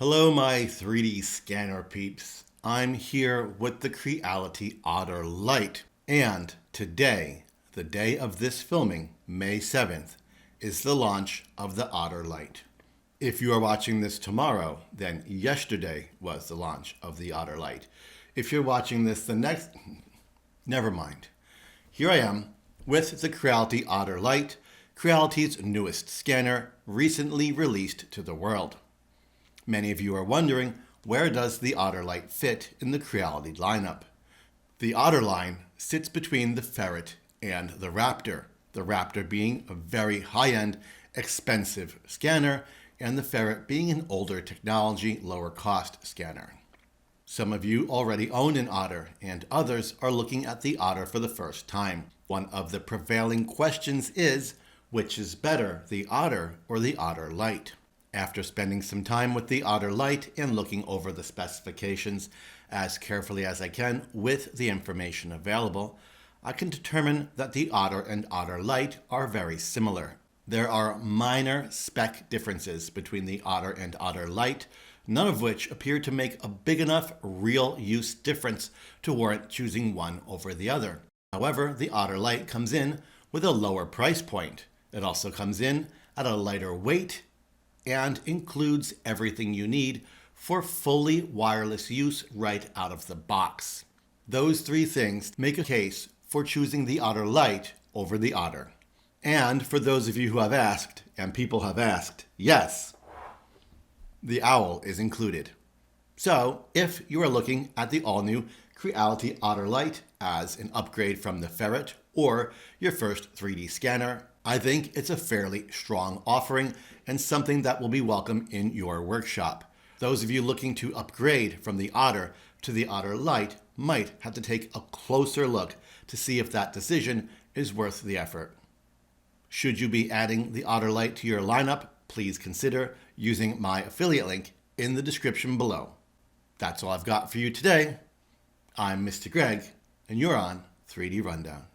Hello, my 3D scanner peeps. I'm here with the Creality Otter Lite. And today, the day of this filming, May 7th, is the launch of the Otter Lite. If you are watching this tomorrow, then yesterday was the launch of the Otter Lite. If you're watching this never mind. Here I am with the Creality Otter Lite, Creality's newest scanner, recently released to the world. Many of you are wondering, where does the Otter Lite fit in the Creality lineup? The Otter line sits between the Ferret and the Raptor being a very high-end, expensive scanner, and the Ferret being an older technology, lower-cost scanner. Some of you already own an Otter, and others are looking at the Otter for the first time. One of the prevailing questions is, which is better, the Otter or the Otter Lite? After spending some time with the Otter Lite and looking over the specifications as carefully as I can with the information available, I can determine that the Otter and Otter Lite are very similar. There are minor spec differences between the Otter and Otter Lite, none of which appear to make a big enough real use difference to warrant choosing one over the other. However, the Otter Lite comes in with a lower price point. It also comes in at a lighter weight and includes everything you need for fully wireless use right out of the box. Those three things make a case for choosing the Otter Lite over the Otter. And for those of you who have asked, and people have asked, yes, the owl is included. So if you are looking at the all-new Creality Otter Lite as an upgrade from the Ferret or your first 3D scanner, I think it's a fairly strong offering and something that will be welcome in your workshop. Those of you looking to upgrade from the Otter to the Otter Lite might have to take a closer look to see if that decision is worth the effort. Should you be adding the Otter Lite to your lineup, please consider using my affiliate link in the description below. That's all I've got for you today. I'm Mr. Greg, and you're on 3D Rundown.